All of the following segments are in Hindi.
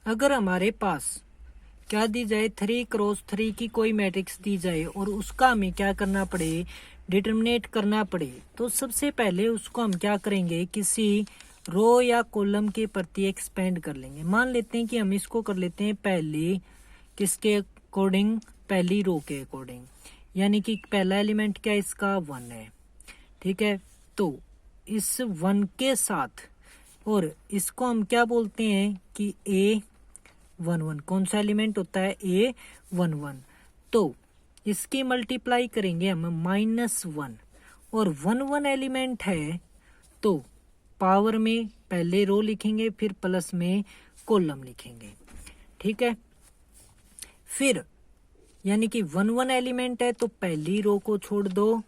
अगर हमारे पास क्या दी जाए 3x3 की कोई मैट्रिक्स दी जाए और उसका हमें क्या करना पड़े, डिटरमिनेट करना पड़े, तो सबसे पहले उसको हम क्या करेंगे, किसी रो या कॉलम के प्रति एक्सपेंड कर लेंगे। मान लेते हैं कि हम इसको कर लेते हैं पहली किसके अकॉर्डिंग, पहली रो के अकॉर्डिंग, यानी कि पहला एलिमेंट क्या इसका 1 है। ठीक है, तो इस 1 के साथ और इसको हम क्या बोलते हैं कि A11, कौन सा एलिमेंट होता है A11। तो इसकी मल्टीप्लाई करेंगे हम -1 और 1 एलिमेंट है तो पावर में पहले रो लिखेंगे फिर प्लस में कॉलम लिखेंगे। ठीक है, फिर यानी कि 1 एलिमेंट है तो पहली रो को छोड़ दो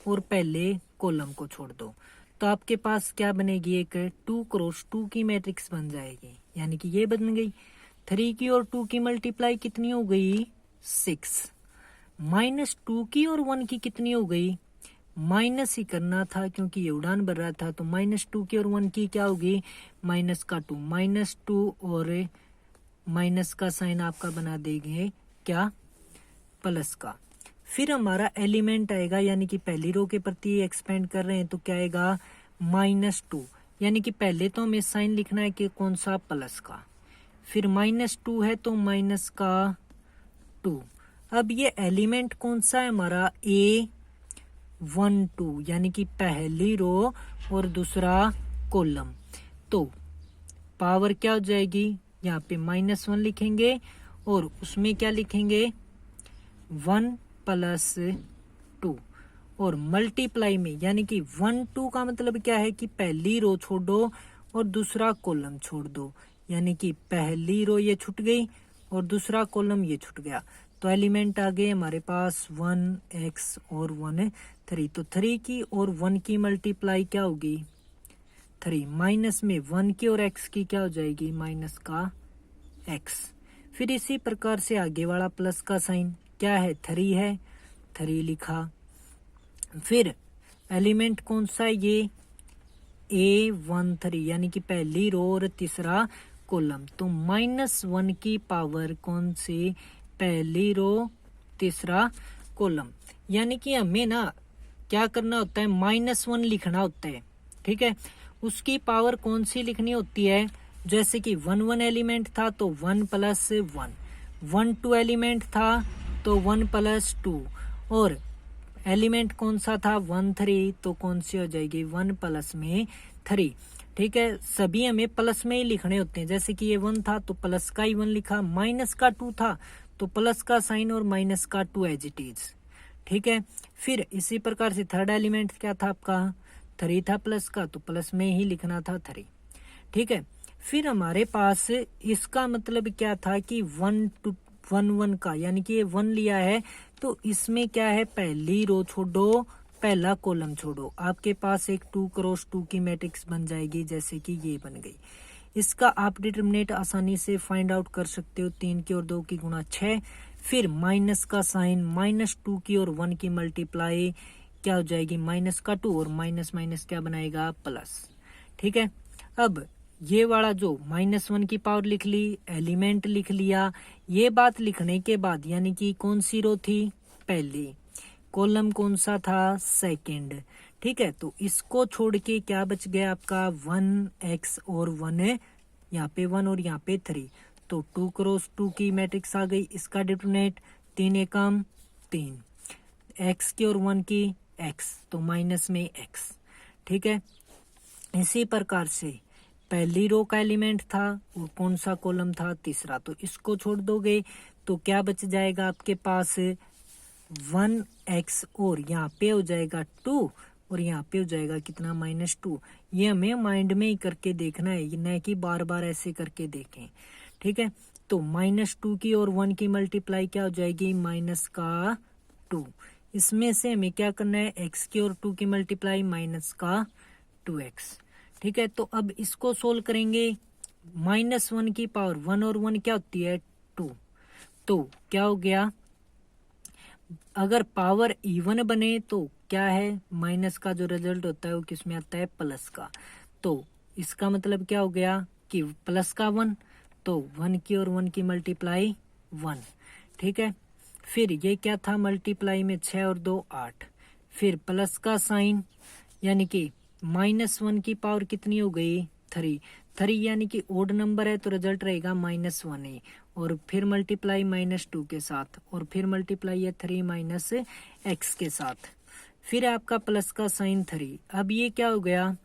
और पहले कॉलम को छोड़ दो, तो आपके पास क्या बनेगी, एक 2x2 की मैट्रिक्स बन जाएगी, यानी कि ये बन गई। 3 की और 2 की मल्टीप्लाई कितनी हो गई 6, -2 की और 1 की कितनी हो गई, माइनस ही करना था क्योंकि ये उड़ान भर रहा था, तो -2 की और 1 की क्या होगी -2, -2 और माइनस का साइन आपका बना देंगे क्या प्लस का। फिर हमारा एलिमेंट आएगा, यानी कि पहली रो के प्रति एक्सपेंड कर रहे हैं तो क्या आएगा -2, यानी कि पहले तो हमें साइन लिखना है कि कौन सा प्लस का, फिर -2 है तो माइनस का 2। अब ये एलिमेंट कौन सा है हमारा A12, यानी कि पहली रो और दूसरा कॉलम, तो पावर क्या हो जाएगी, यहाँ पे -1 लिखेंगे और उसमें क्या लिखेंगे 1 + 2 और मल्टीप्लाई में, यानी कि 1 2 का मतलब क्या है कि पहली रो छोड़ो और दूसरा कॉलम छोड़ दो, यानी कि पहली रो ये छूट गई और दूसरा कॉलम ये छूट गया, तो एलिमेंट आ गए हमारे पास 1x और 1 3। तो 3 की और 1 की मल्टीप्लाई क्या होगी 3, माइनस में 1 की और x की क्या हो जाएगी माइनस का x। फिर इसी प्रकार से आगे वाला प्लस का साइन क्या है 3 है, 3 लिखा। फिर एलिमेंट कौन सा है ये A13, यानी कि पहली रो और तीसरा कॉलम, तो -1 की पावर कौन सी पहली रो तीसरा कॉलम, यानी कि हमें ना क्या करना होता है -1 लिखना होता है। ठीक है, उसकी पावर कौन सी लिखनी होती है, जैसे कि 1 एलिमेंट था तो 1 + 1, 1 2 एलिमेंट था तो 1 + 2 और एलिमेंट कौन सा था 1 3, तो कौन सी हो जाएगी 1 प्लस में 3। ठीक है, सभी हमें प्लस में ही लिखने होते हैं, जैसे कि ये 1 था तो प्लस का ही 1 लिखा, माइनस का 2 था तो प्लस का साइन और माइनस का 2 एज इट इज। ठीक है, फिर इसी प्रकार से थर्ड एलिमेंट क्या था आपका 3 था प्लस का, तो प्लस में ही लिखना था 3। ठीक है, फिर हमारे पास इसका मतलब क्या था कि 1 to 1 का, यानी कि ये 1 लिया है तो इसमें क्या है पहली रो छोड़ो पहला कॉलम छोड़ो, आपके पास एक 2x2 की मैट्रिक्स बन जाएगी, जैसे कि ये बन गई। इसका आप डिटरमिनेट आसानी से फाइंड आउट कर सकते हो, 3 की और 2 की गुणा 6, फिर माइनस का साइन, -2 की और 1 की मल्टीप्लाई क्या हो जाएगी माइनस का 2 और माइनस माइनस क्या बनाएगा प्लस। ठीक है, अब ये वाला जो -1 की पावर लिख ली, एलिमेंट लिख लिया, ये बात लिखने के बाद यानी कि कौन सी रो थी पहली, कॉलम कौन सा था सेकंड। ठीक है, तो इसको छोड़ के क्या बच गया आपका 1x और 1 यहाँ पे 1 और यहाँ पे 3, तो 2x2 की मैट्रिक्स आ गई। इसका डिटरमिनेट 3 एकम 3, x की और 1 की x, तो माइनस में x। ठीक है, इसी प्रकार से पहली रो का एलिमेंट था और कौन सा कॉलम था तीसरा, तो इसको छोड़ दोगे तो क्या बच जाएगा आपके पास 1x और यहाँ पे हो जाएगा 2 और यहाँ पे हो जाएगा कितना -2। ये हमें माइंड में ही करके देखना है, न कि बार बार ऐसे करके देखें। ठीक है, तो -2 की और 1 की मल्टीप्लाई क्या हो जाएगी माइनस का 2। इसमें से हमें क्या करना है x की और 2 की मल्टीप्लाई माइनस का 2x। ठीक है, तो अब इसको सोल्व करेंगे, -1 की पावर 1 और 1 क्या होती है 2, तो क्या हो गया अगर पावर इवन बने तो क्या है माइनस का जो रिजल्ट होता है वो किसमें आता है प्लस का, तो इसका मतलब क्या हो गया कि प्लस का 1, तो 1 की और 1 की मल्टीप्लाई 1, ठीक है। फिर ये क्या था, मल्टीप्लाई में 6 और 2 8, फिर प्लस का साइन यानी कि -1 की पावर कितनी हो गई 3, 3 यानी कि ओड नंबर है तो रिजल्ट रहेगा -1 ही, और फिर मल्टीप्लाई -2 के साथ, और फिर मल्टीप्लाई है 3 - x के साथ, फिर आपका प्लस का साइन 3। अब ये क्या हो गया,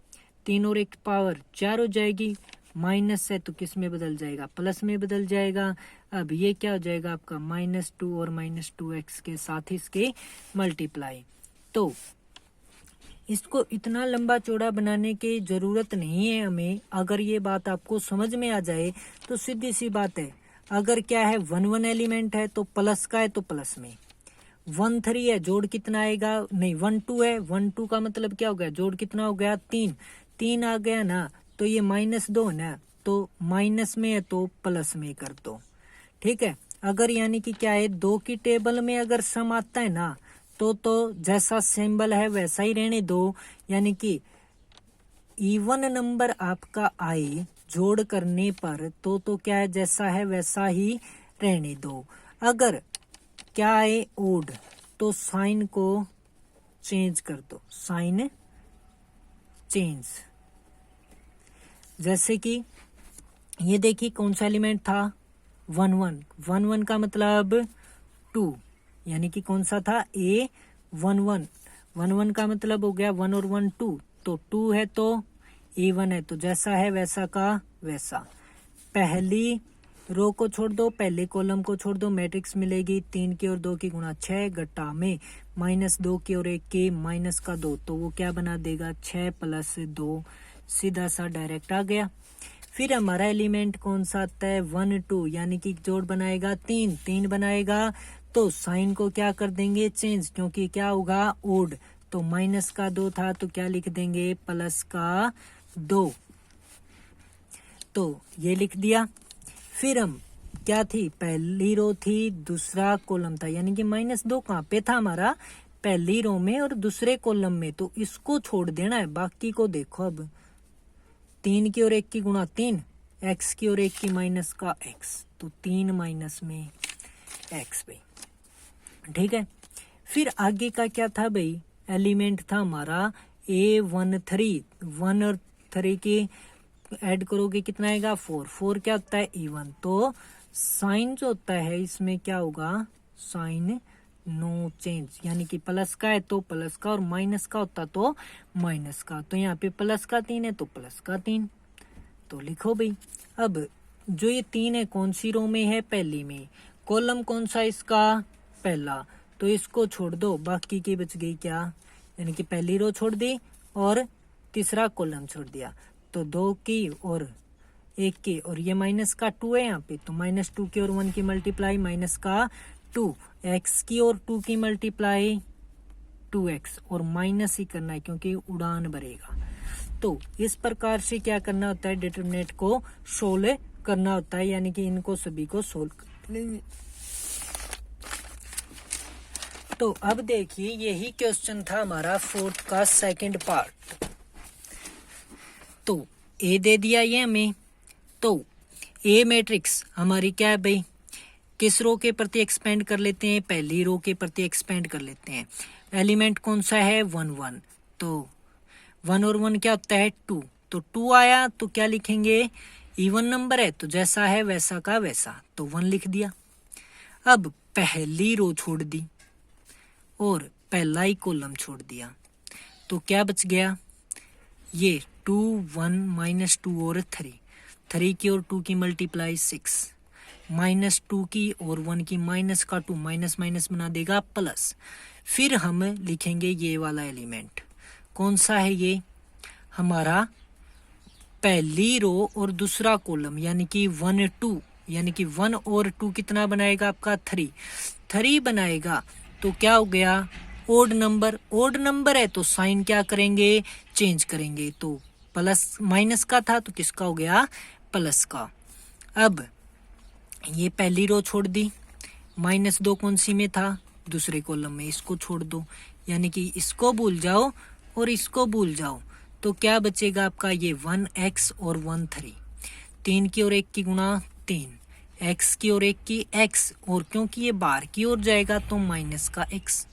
3 और 1 पावर 4 हो जाएगी, माइनस है तो किस में बदल जाएगा, प्लस में बदल जाएगा। अब ये क्या हो जाएगा आपका -2 और -2x के साथ इसके मल्टीप्लाई। तो इसको इतना लंबा चौड़ा बनाने की जरूरत नहीं है हमें, अगर ये बात आपको समझ में आ जाए तो सीधी सी बात है। अगर क्या है 1 1 एलिमेंट है तो प्लस का है तो प्लस में, 1 3 है जोड़ कितना आएगा, नहीं 1 2 है, 1 2 का मतलब क्या हो गया, जोड़ कितना हो गया 3, 3 आ गया ना, तो ये -2 ना, तो माइनस में है तो प्लस में कर दो, ठीक है। अगर यानी कि क्या है 2 की टेबल में अगर सम आता है ना, तो जैसा सिंबल है वैसा ही रहने दो, यानी कि इवन नंबर आपका आए जोड़ करने पर तो क्या है जैसा है वैसा ही रहने दो। अगर क्या है ओड तो साइन को चेंज कर दो, साइन चेंज। जैसे कि ये देखिए कौन सा एलिमेंट था 1 1, 1 1 का मतलब 2, यानी कि कौन सा था A 1 1, 1 1 का मतलब हो गया 1 और 1 2, तो 2 है तो A1 है, तो जैसा है वैसा का वैसा। पहली रो को छोड़ दो, पहले कॉलम को छोड़ दो, मैट्रिक्स मिलेगी 3 की और 2 की गुणा 6 घटा में -2 की और 1 की माइनस का 2, तो वो क्या बना देगा 6 + 2, सीधा सा डायरेक्ट आ गया। फिर हमारा एलिमेंट कौन सा आता है 1 2, यानी कि जोड़ बनाएगा 3, 3 बनाएगा तो साइन को क्या कर देंगे चेंज, क्योंकि क्या होगा ओड, तो माइनस का 2 था तो क्या लिख देंगे प्लस का 2, तो ये लिख दिया। फिर हम क्या थी, पहली रो थी दूसरा कॉलम था, यानी कि -2 कहाँ पे था हमारा, पहली रो में और दूसरे कॉलम में, तो इसको छोड़ देना है, बाकी को देखो। अब 3 की और 1 की गुणा 3, x की और 1 की माइनस का x, तो 3 माइनस में x भाई, ठीक है। फिर आगे का क्या था भाई, एलिमेंट था हमारा A1 3, 1 और 3 की ऐड करोगे कितना आएगा 4, 4 क्या होता है E1, तो साइन जो होता है इसमें क्या होगा साइन नो चेंज, यानी कि प्लस का है तो प्लस का, और माइनस का होता तो माइनस का, तो यहाँ पे प्लस का 3 है तो प्लस का 3, तो लिखो भाई। अब जो ये 3 है कौन सी रो में है, पहली में, कॉलम कौन सा इसका पहला, तो इसको छोड़ दो, बाकी की बच गई क्या, यानी कि पहली रो छोड़ दी और तीसरा कॉलम छोड़ दिया, तो 2 की और 1 की, और ये माइनस का 2 है यहाँ पे, तो -2 की और 1 की मल्टीप्लाई माइनस का 2, x की और 2 की मल्टीप्लाई 2x, और माइनस ही करना है क्योंकि उड़ान भरेगा। तो इस प्रकार से क्या करना होता है, डिटरमिनेंट को सोल्व करना होता है, यानी कि इनको सभी को सोल्व कर लेंगे। तो अब देखिए यही क्वेश्चन था हमारा 4th का सेकंड पार्ट। तो ए दे दिया ये हमें, तो ए मैट्रिक्स हमारी क्या है भाई, किस रो के प्रति एक्सपेंड कर लेते हैं, पहली रो के प्रति एक्सपेंड कर लेते हैं। एलिमेंट कौन सा है 1 1, तो 1 और 1 क्या होता है 2, तो 2 आया तो क्या लिखेंगे, इवन नंबर है तो जैसा है वैसा का वैसा, तो 1 लिख दिया। अब पहली रो छोड़ दी और पहला ही कॉलम छोड़ दिया, तो क्या बच गया, ये 2 1 -2 और 3, 3 की और 2 की मल्टीप्लाई 6, -2 की और 1 की माइनस का 2, माइनस माइनस बना देगा प्लस। फिर हम लिखेंगे ये वाला एलिमेंट कौन सा है, ये हमारा पहली रो और दूसरा कॉलम, यानी कि 1 2, यानी कि 1 और 2 कितना बनाएगा आपका 3, 3 बनाएगा, तो क्या हो गया ओड नंबर, ओड नंबर है तो साइन क्या करेंगे चेंज करेंगे, तो प्लस माइनस का था तो किसका हो गया प्लस का। अब ये पहली रो छोड़ दी, -2 कौन सी में था दूसरे कॉलम में, इसको छोड़ दो, यानी कि इसको भूल जाओ और इसको भूल जाओ, तो क्या बचेगा आपका ये 1x और 1 3, 3 की और 1 की गुणा 3 x की और 1 की x, और क्योंकि ये बाहर की ओर जाएगा तो माइनस का x।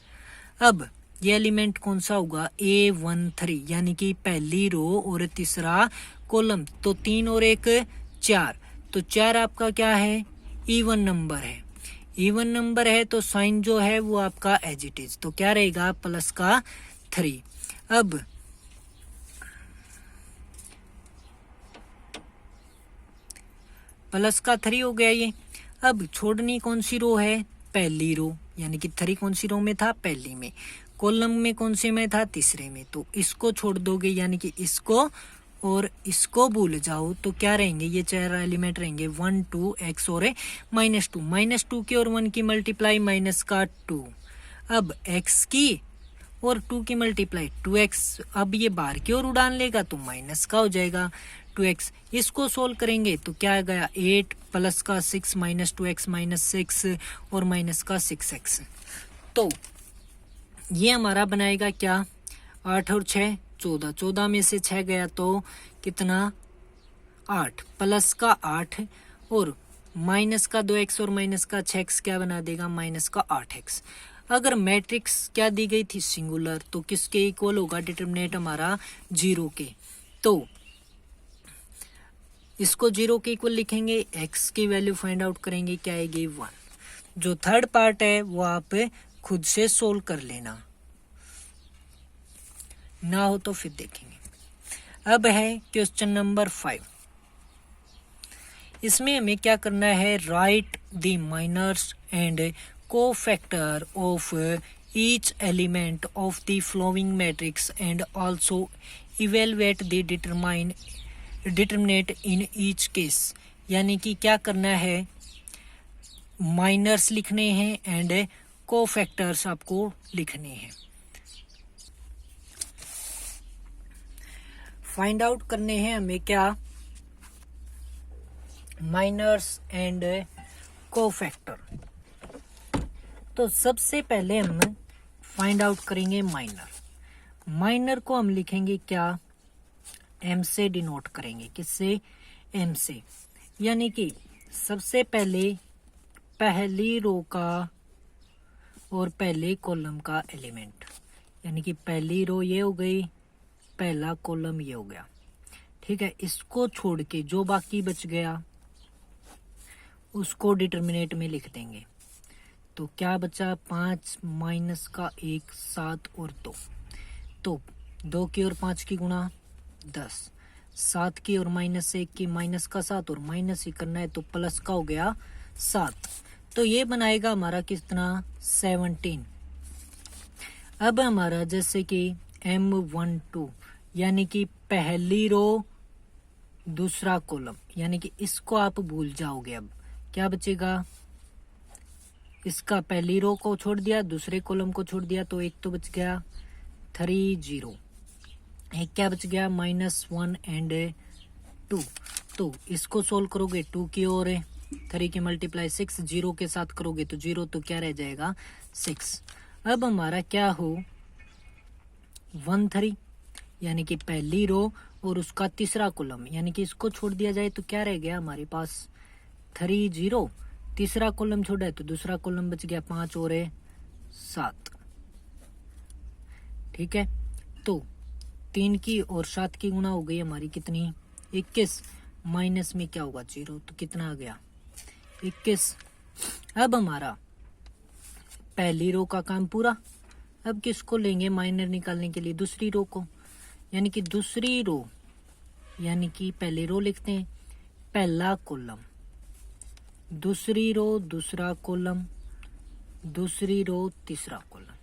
अब ये एलिमेंट कौन सा होगा, A13, यानी कि पहली रो और तीसरा कॉलम। तो 3 और 1 4, तो 4 आपका क्या है, इवन नंबर है। इवन नंबर है तो साइन जो है वो आपका एज इट इज, तो क्या रहेगा, प्लस का 3। अब प्लस का 3 हो गया ये। अब छोड़नी कौन सी रो है, पहली रो, यानी कि 3 कौन सी रो में था, पहली में। कॉलम में कौन से में था, तीसरे में। तो इसको छोड़ दोगे, यानी कि इसको और इसको भूल जाओ, तो क्या रहेंगे, ये 4 एलिमेंट रहेंगे, 1 2 x और -2। -2 की और 1 की मल्टीप्लाई माइनस का 2। अब x की और 2 की मल्टीप्लाई 2x। अब ये बाहर की ओर उड़ान लेगा तो माइनस का हो जाएगा 2x। इसको सोल्व करेंगे तो क्या आ गया, 8 प्लस का 6 -2x -6 और माइनस का 6x। तो ये हमारा बनाएगा क्या, 8 और 6 14, 14 में से 6 गया तो कितना, 8 प्लस का 8 और माइनस का 2x और माइनस का 6x क्या बना देगा, माइनस का 8x। अगर मैट्रिक्स क्या दी गई थी, सिंगुलर, तो किसके इक्वल होगा, डिटरमिनेंट हमारा 0 के। तो इसको 0 के इक्वल लिखेंगे, x की वैल्यू फाइंड आउट करेंगे, क्या आएगी 1। जो थर्ड पार्ट है वो आप खुद से सोल्व कर लेना, ना हो तो फिर देखेंगे। अब है क्वेश्चन नंबर 5। इसमें हमें क्या करना है, write the minors and cofactor of each element of the following matrix and also evaluate the determinant in each case. यानी कि क्या करना है, माइनर्स लिखने हैं एंड कोफैक्टर्स आपको लिखने हैं। फाइंड आउट करने हैं हमें क्या, माइनर्स एंड कोफैक्टर। तो सबसे पहले हम फाइंड आउट करेंगे माइनर। माइनर को हम लिखेंगे क्या, m से डिनोट करेंगे, किससे, m से। यानी कि सबसे पहले पहली रो का और पहले कॉलम का एलिमेंट, यानी कि पहली रो ये हो गई, पहला कॉलम ये हो गया, ठीक है। इसको छोड़ के जो बाकी बच गया उसको डिटरमिनेंट में लिख देंगे। तो क्या बचा, 5 माइनस का 1 7 और 2। तो 2 की और 5 की गुणा 10, 7 की और -1 की माइनस का 7 और माइनस ही करना है तो प्लस का हो गया 7। तो ये बनाएगा हमारा कितना, 17। अब हमारा जैसे कि M12, यानी कि पहली रो दूसरा कॉलम, यानी कि इसको आप भूल जाओगे। अब क्या बचेगा, इसका पहली रो को छोड़ दिया, दूसरे कॉलम को छोड़ दिया, तो एक तो बच गया 3 0, एक क्या बच गया, -1 एंड 2। तो इसको सोल्व करोगे, 2 की ओर 3 की मल्टीप्लाई 6, 0 के साथ करोगे तो 0, तो क्या रह जाएगा 6। अब हमारा क्या हो, 1 3, यानी कि पहली रो और उसका तीसरा कॉलम, यानी कि इसको छोड़ दिया जाए तो क्या रह गया हमारे पास, 3 0, तीसरा कॉलम छोड़ा है तो दूसरा कॉलम बच गया 5 और 7, ठीक है। तो 3 की और 7 की गुणा हो गई हमारी कितनी, 21, माइनस में क्या होगा 0, तो कितना आ गया 21। अब हमारा पहली रो का काम पूरा। अब किसको लेंगे माइनर निकालने के लिए, दूसरी रो को, यानी कि दूसरी रो, यानी कि पहली रो लिखते हैं, पहला कॉलम, दूसरी रो दूसरा कॉलम, दूसरी रो तीसरा कॉलम।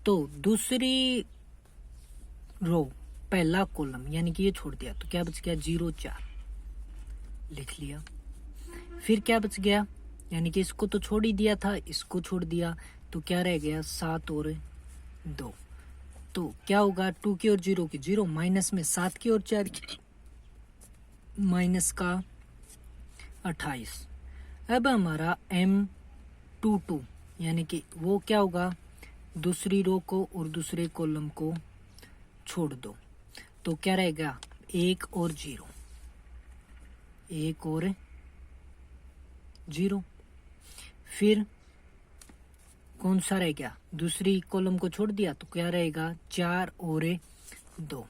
तो दूसरी रो पहला कॉलम, यानी कि ये छोड़ दिया तो क्या बच गया 0 4, लिख लिया। फिर क्या बच गया, यानी कि इसको तो छोड़ ही दिया था, इसको छोड़ दिया तो क्या रह गया 7 और 2। तो क्या होगा, 2 की और 0 की 0, माइनस में 7 की और 4 की माइनस का 28। अब हमारा M22, यानी कि वो क्या होगा, दूसरी रो को और दूसरे कॉलम को छोड़ दो तो क्या रहेगा 1 और 0। 1 और 0। फिर कौन सा रह गया, दूसरी कॉलम को छोड़ दिया तो क्या रहेगा 4 और 2।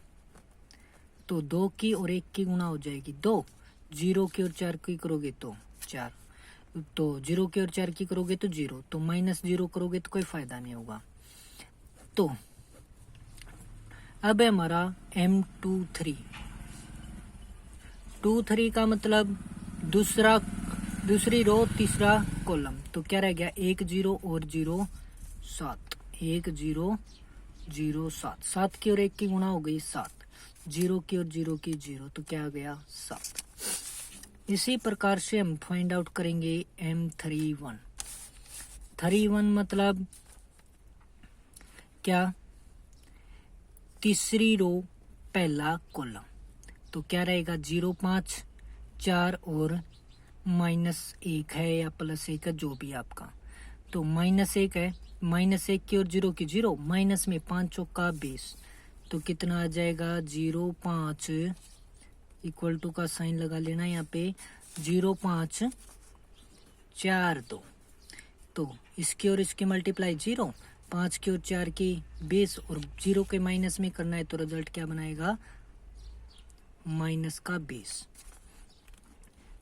तो 2 की और 1 की गुणा हो जाएगी 2, 0 की और 4 की करोगे तो 4, तो 0 की और 4 की करोगे तो 0, तो -0 करोगे तो कोई फायदा नहीं होगा। तो अब है हमारा M23 का मतलब दूसरी रो तीसरा कॉलम, तो क्या रह गया 1 0 और 0 7, 1 0 0 7, 7 की और 1 की गुणा हो गई 7, 0 की और 0 की 0, तो क्या आ गया 7। इसी प्रकार से हम फाइंड आउट करेंगे M31 मतलब क्या, तीसरी रो पहला कॉलम, तो क्या रहेगा 0 5 4 और -1 है या +1 है जो भी आपका, तो -1 है, -1 की और 0 की 0, माइनस में 5 चौका 20, तो कितना आ जाएगा 0 5 इक्वल टू का साइन लगा लेना यहाँ पे 0 5 4 2, तो इसकी और इसकी मल्टीप्लाई 0, 5 की और 4 की 20 और 0 के माइनस में करना है तो रिजल्ट क्या बनाएगा -20।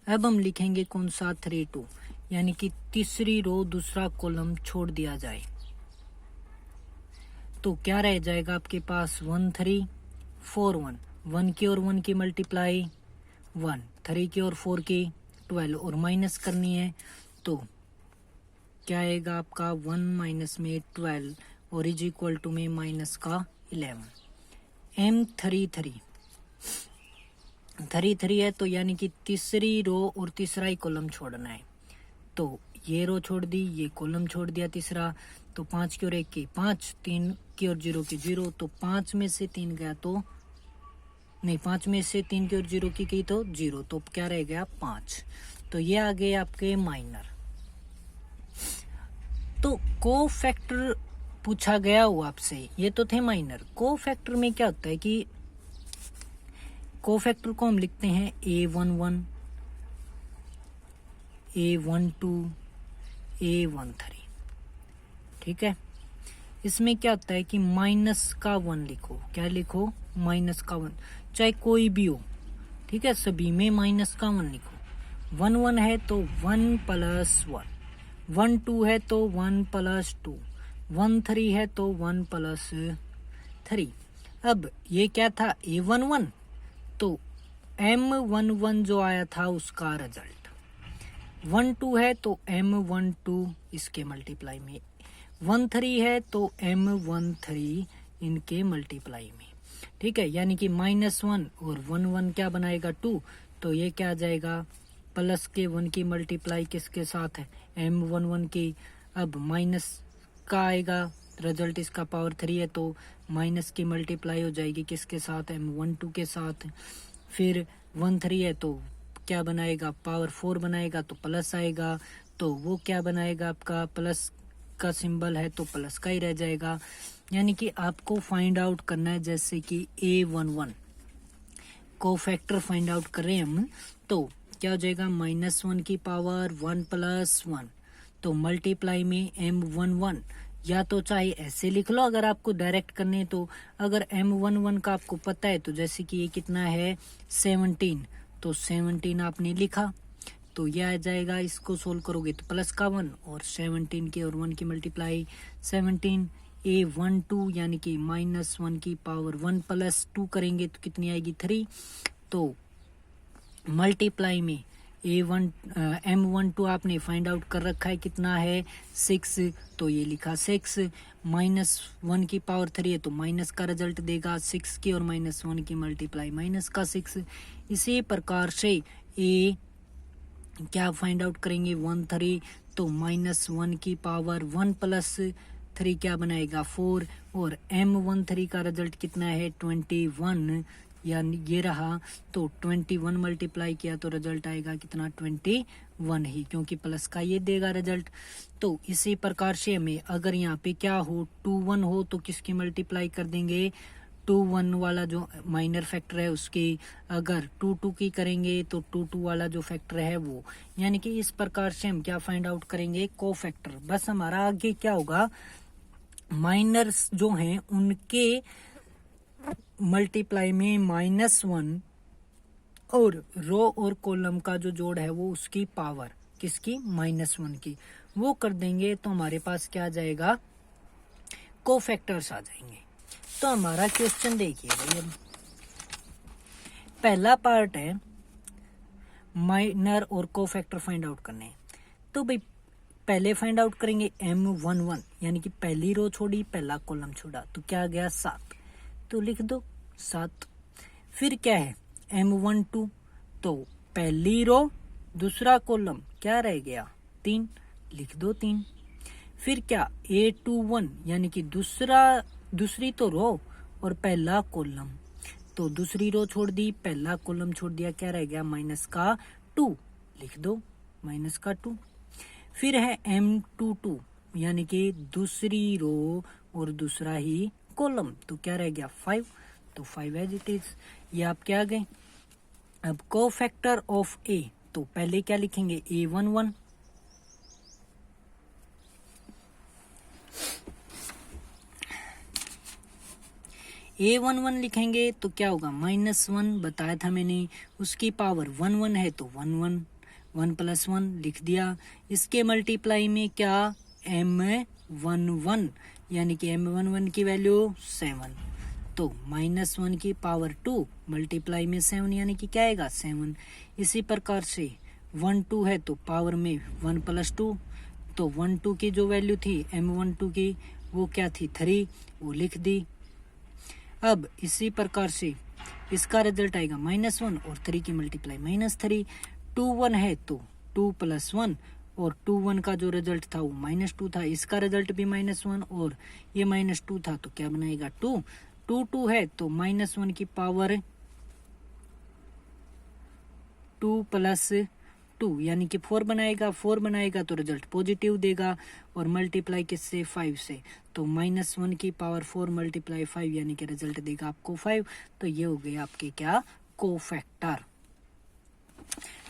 अब हम लिखेंगे कौन सा 32, यानी कि तीसरी रो दूसरा कॉलम छोड़ दिया जाए, तो क्या रह जाएगा आपके पास 1 3 4 1, 1 की और 1 की मल्टीप्लाई 1, 3 की और 4 की 12 और माइनस करनी है, तो क्या आएगा आपका 1 माइनस में 12 और इज इक्वल टू में माइनस का 11। M33 है, तो यानी कि तीसरी रो और तीसरा ही कॉलम छोड़ना है, तो ये रो छोड़ दी, ये कॉलम छोड़ दिया तीसरा, तो 5 की और 1 की 5, 3 की और 0 की 0, तो 5 में से 3 गया तो नहीं, 5 में से 3 की और 0 की तो 0, तो क्या रह गया 5, तो ये आ गए आपके माइनर। तो को फैक्टर पूछा गया हो आपसे, ये तो थे माइनर। को फैक्टर में क्या होता है कि को फैक्टर को हम लिखते हैं A11 A12 A13, ठीक है। इसमें क्या होता है कि माइनस का 1 लिखो, क्या लिखो माइनस का 1, चाहे कोई भी हो, ठीक है, सभी में माइनस का 1 लिखो। 1 1 है तो 1 + 1, 1 2 है तो 1 + 2, 1 3 है तो 1 + 3। अब ये क्या था A11, तो M11 जो आया था उसका रिजल्ट, 1 2 है तो M12 इसके मल्टीप्लाई में, 1 3 है तो M13 इनके मल्टीप्लाई में, ठीक है, यानी कि -1 और 1 1 क्या बनाएगा 2, तो ये क्या आ जाएगा प्लस के 1 की मल्टीप्लाई किसके साथ है M11 की, अब माइनस का आएगा रिजल्ट, इसका पावर 3 है तो माइनस की मल्टीप्लाई हो जाएगी किसके साथ M12 के साथ, फिर 1 3 है तो क्या बनाएगा पावर 4 बनाएगा तो प्लस आएगा, तो वो क्या बनाएगा आपका प्लस का सिंबल है तो प्लस का ही रह जाएगा। यानी कि आपको फाइंड आउट करना है, जैसे कि A11 को फैक्टर फाइंड आउट कर रहे हैं हम, तो क्या हो जाएगा -1 की पावर 1 + 1, तो मल्टीप्लाई में M11, या तो चाहे ऐसे लिख लो अगर आपको डायरेक्ट करने, तो अगर M11 का आपको पता है, तो जैसे कि ये कितना है 17, तो 17 आपने लिखा, तो ये आ जाएगा, इसको सोल्व करोगे तो प्लस का 1 और 17 की और 1 की मल्टीप्लाई 17, A12 यानी कि -1 की पावर 1 + 2 करेंगे तो कितनी आएगी 3, तो मल्टीप्लाई में M12 आपने फाइंड आउट कर रखा है कितना है 6, तो ये लिखा 6, -1 की पावर 3 है तो माइनस का रिजल्ट देगा 6 की और -1 की मल्टीप्लाई -6। इसी प्रकार से A क्या फाइंड आउट करेंगे 1 3, तो -1 की पावर 1 + 3 क्या बनाएगा 4, और M13 का रिजल्ट कितना है 21, यानी ये रहा, तो 21 मल्टीप्लाई किया तो रिजल्ट आएगा कितना 21 ही, क्योंकि प्लस का ये देगा रिजल्ट। तो इसी प्रकार से हमें अगर यहाँ पे क्या हो 21 हो तो किसकी मल्टीप्लाई कर देंगे 2 1 वाला जो माइनर फैक्टर है उसकी अगर 2 2 की करेंगे तो 2 2 वाला जो फैक्टर है वो, यानी कि इस प्रकार से हम क्या फाइंड आउट करेंगे, को फैक्टर। बस हमारा आगे क्या होगा, माइनर्स जो हैं उनके मल्टीप्लाई में -1 और रो और कॉलम का जो जोड़ है वो उसकी पावर किसकी, -1 की, वो कर देंगे तो हमारे पास क्या आ जाएगा, कोफैक्टर्स आ जाएंगे। तो हमारा क्वेश्चन देखिए भाई, अब पहला पार्ट है माइनर और कोफैक्टर फाइंड आउट करने हैं। तो भाई पहले फाइंड आउट करेंगे M11, यानी कि पहली रो छोड़ी पहला कॉलम छोड़ा तो क्या आ गया 7, तो लिख दो 7। फिर क्या है M12, तो पहली रो दूसरा कॉलम क्या रह गया 3, लिख दो 3। फिर क्या A21, यानी कि दूसरी तो रो और पहला कॉलम, तो दूसरी रो छोड़ दी पहला कॉलम छोड़ दिया, क्या रह गया -2, लिख दो -2। फिर है M22, यानी कि दूसरी रो और दूसरा ही कॉलम, तो क्या रह गया 5, तो 5 एज इट इज। ये आप क्या गए। अब कोफैक्टर ऑफ A, तो पहले क्या लिखेंगे A11, A11 लिखेंगे तो क्या होगा -1, बताया था मैंने, उसकी पावर 1 1 है तो 1 1, 1 + 1 लिख दिया। इसके मल्टीप्लाई में क्या M11, यानी कि M11 की वैल्यू 7, तो -1 की पावर 2 मल्टीप्लाई में 7, यानी कि क्या आएगा 7। इसी प्रकार से 1 2 है तो पावर में 1 + 2, तो 1 2 की जो वैल्यू थी M12 की वो क्या थी 3, वो लिख दी। अब इसी प्रकार से इसका रिजल्ट आएगा -1 और 3 की मल्टीप्लाई -3, 2 1 है तो 2 + 1 और 2 1 का जो रिजल्ट था वो -2 था, इसका रिजल्ट भी -1 और ये -2 था, तो क्या बनाएगा 2, 2 2 है तो -1 की पावर 2 + 2, यानी कि 4 बनाएगा, 4 बनाएगा तो रिजल्ट पॉजिटिव देगा और मल्टीप्लाई किससे 5 से, तो -1 की पावर 4 × 5, यानी कि रिजल्ट देगा आपको 5। तो ये हो गए आपके क्या कोफैक्टर।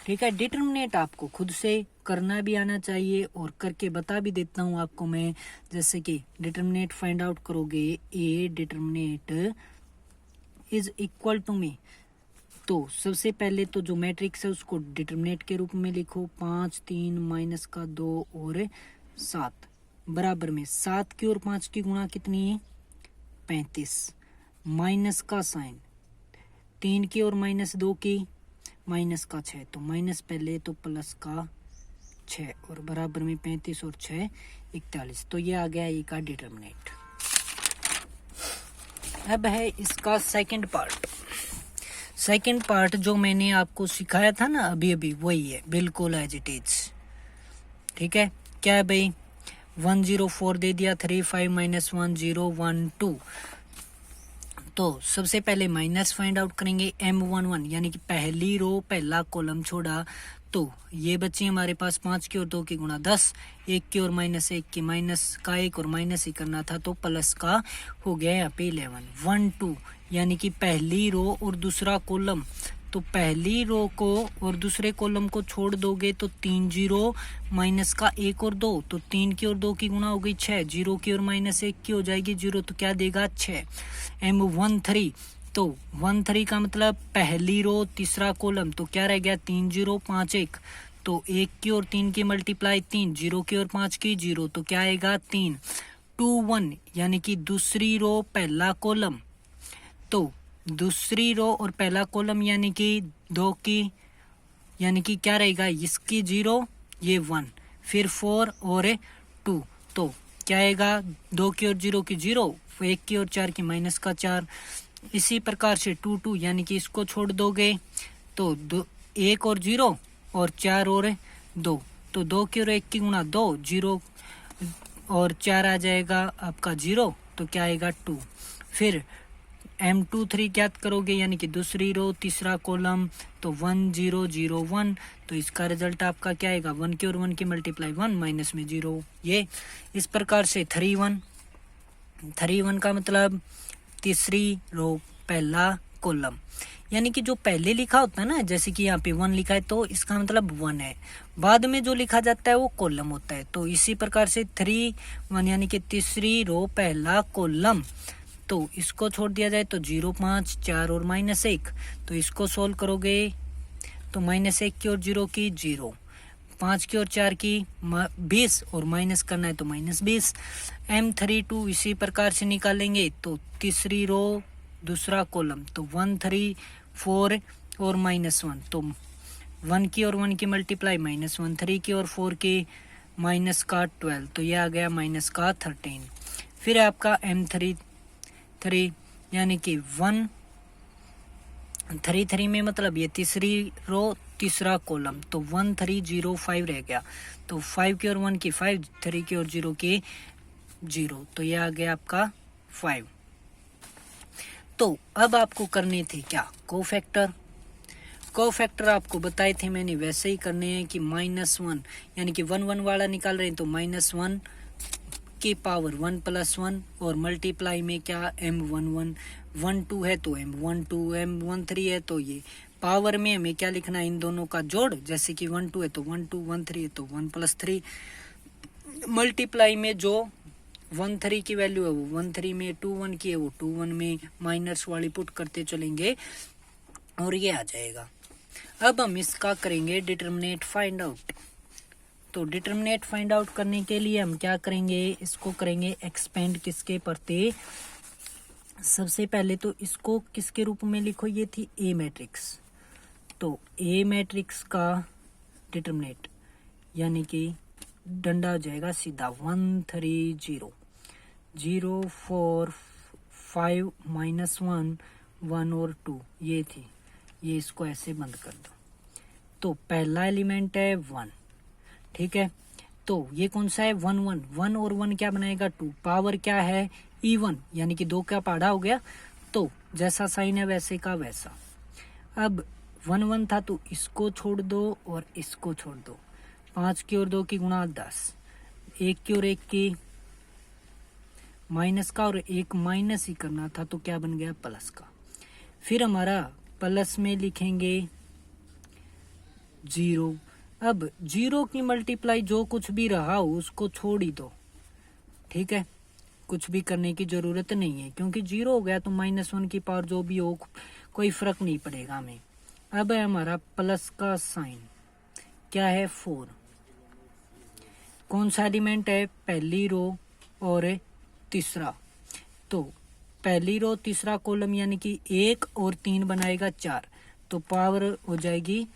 ठीक है, डिटरमिनेट आपको खुद से करना भी आना चाहिए और करके बता भी देता हूँ आपको मैं। जैसे कि डिटरमिनेट फाइंड आउट करोगे, ए डिटरमिनेट इज इक्वल टू में, तो सबसे पहले तो जो मैट्रिक्स है उसको डिटरमिनेट के रूप में लिखो, 5 3 -2 और 7 बराबर में 7 की और 5 की गुणा कितनी है 35, माइनस का साइन 3 की और -2 की -6, तो माइनस पहले तो प्लस का 6 और बराबर में 35 और 6 41, तो ये आ गया ए का डिटरमिनेट। अब है इसका सेकंड पार्ट। सेकंड पार्ट जो मैंने आपको सिखाया था ना अभी अभी, वही है बिल्कुल एज इट इज। ठीक है, क्या है भाई 104 दे दिया, 3 5 -1 0 1 2। तो सबसे पहले माइनस फाइंड आउट करेंगे M11, यानी कि पहली रो पहला कॉलम छोड़ा, तो ये बच्चे हमारे पास 5 की और 2 की गुणा 10, 1 की और -1 की, माइनस का 1 और माइनस ही करना था तो प्लस का हो गया यहाँ पे 11 1 2, यानी कि पहली रो और दूसरा कॉलम, तो पहली रो को और दूसरे कॉलम को छोड़ दोगे तो 3 0 माइनस का 1 और 2, तो 3 की और 2 की गुणा हो गई 6, 0 की और -1 की हो जाएगी 0, तो क्या देगा 6। M13, तो 13 का मतलब पहली रो तीसरा कॉलम, तो क्या रह गया 3 0 5 1, तो 1 की और 3 की मल्टीप्लाई 3, 0 की और 5 की 0, तो क्या आएगा 3 2 1, यानी कि दूसरी रो पहला कॉलम, तो दूसरी रो और पहला कॉलम यानी कि 2 की, यानी कि क्या रहेगा इसकी 0 ये 1, फिर 4 और 2, तो क्या आएगा 2 की और 0 की 0, 1 की और 4 की माइनस का 4। इसी प्रकार से 2 2, यानी कि इसको छोड़ दोगे तो 1 और 0 और 4 और 2, तो 2 की और 1 की गुणा 2, 0 और 4 आ जाएगा आपका 0, तो क्या आएगा 2। फिर M23 ज्ञात करोगे, यानी कि दूसरी रो तीसरा कॉलम, तो 1 0 0 1, तो इसका रिजल्ट आपका क्या आएगा 1 की और 1 की मल्टीप्लाई 1 माइनस में 0। ये इस प्रकार से 3 1 का मतलब तीसरी रो पहला कॉलम, यानी कि जो पहले लिखा होता है ना, जैसे कि यहाँ पे 1 लिखा है तो इसका मतलब 1 है, बाद में जो लिखा जाता है वो कॉलम होता है। तो इसी प्रकार से 3 1 यानी कि तीसरी रो पहला कॉलम। तो इसको छोड़ दिया जाए तो 0 5 4 और -1, तो इसको सोल्व करोगे तो -1 की और 0 की 0, 5 की और 4 की 20 और माइनस करना है तो -20। M32 इसी प्रकार से निकालेंगे तो तीसरी रो दूसरा कॉलम, तो 1 3 4 और -1, तो 1 की और 1 की मल्टीप्लाई -1, 3 की और 4 की माइनस का 12, तो ये आ गया माइनस का 13। फिर आपका M33 यानी कि 1 3 3 में मतलब ये तीसरी रो तीसरा कॉलम, तो 1 3 0 5 रह गया, तो 5 की और 1 की 5, 3 की और 0 की 0, तो ये आ गया आपका 5। तो अब आपको करने थे क्या, कोफैक्टर आपको बताए थे मैंने, वैसे ही करने हैं कि -1 यानी कि 1 1 वाला निकाल रहे हैं तो -1 की पावर 1 + 1 और मल्टीप्लाई में क्या M11 1 2 है तो M12 M13 है, तो ये पावर में हमें क्या लिखना है, इन दोनों का जोड़, जैसे कि 1 2 है तो 1 2 1 3 है तो 1 + 3, मल्टीप्लाई में जो 1 3 की वैल्यू है वो 1 3 में 2 1 की है वो 2 1 में माइनस वाली पुट करते चलेंगे और ये आ जाएगा। अब हम इसका करेंगे डिटरमिनेट फाइंड आउट। तो डिटरमिनेट फाइंड आउट करने के लिए हम क्या करेंगे, इसको करेंगे एक्सपेंड किसके प्रति। सबसे पहले तो इसको किसके रूप में लिखो, ये थी ए मैट्रिक्स, तो ए मैट्रिक्स का डिटरमिनेट यानी कि डंडा हो जाएगा सीधा 1 3 0 0 4 5 -1 1 और 2, ये थी, ये इसको ऐसे बंद कर दो। तो पहला एलिमेंट है 1, ठीक है, तो ये कौन सा है 1 1 1 और 1 क्या बनाएगा 2, पावर क्या है E1 यानी कि 2 का पहाड़ा हो गया, तो जैसा साइन है वैसे का वैसा। अब 1 1 था तो इसको छोड़ दो और इसको छोड़ दो, 5 की और 2 की गुणा 10, 1 की और 1 की माइनस का और एक माइनस ही करना था तो क्या बन गया प्लस का। फिर हमारा प्लस में लिखेंगे 0। अब 0 की मल्टीप्लाई जो कुछ भी रहा हो उसको छोड़ ही दो, ठीक है, कुछ भी करने की जरूरत नहीं है क्योंकि 0 हो गया तो -1 की पावर जो भी हो कोई फर्क नहीं पड़ेगा हमें। अब है हमारा प्लस का साइन, क्या है 4, कौन सा एलिमेंट है पहली रो और तीसरा, तो पहली रो तीसरा कॉलम यानी कि 1 और 3 बनाएगा 4, तो पावर हो जाएगी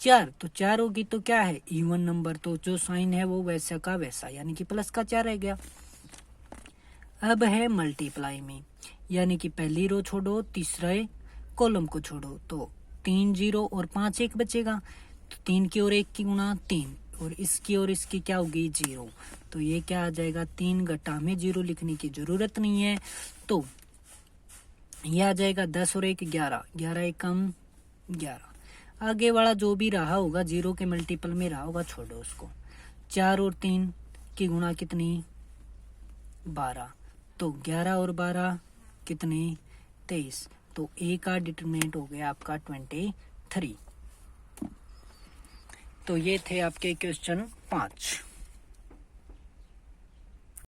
4, तो 4 होगी तो क्या है इवन नंबर, तो जो साइन है वो वैसा का वैसा यानी कि प्लस का 4 रह गया। अब है मल्टीप्लाई में, यानी कि पहली रो छोड़ो तीसरे कॉलम को छोड़ो, तो 3 0 और 5 1 बचेगा, तो 3 की और 1 की गुणा 3 और इसकी और इसकी क्या होगी 0, तो ये क्या आ जाएगा 3 घटा में 0 लिखने की जरूरत नहीं है, तो ये आ जाएगा 10 और 1 11, 11 1 कम 11। आगे वाला जो भी रहा होगा 0 के मल्टीपल में रहा होगा छोड़ो उसको। 4 और 3 की गुणा कितनी 12, तो 11 और 12 कितने 23, तो ए का डिटरमिनेंट हो गया आपका 23। तो ये थे आपके क्वेश्चन 5।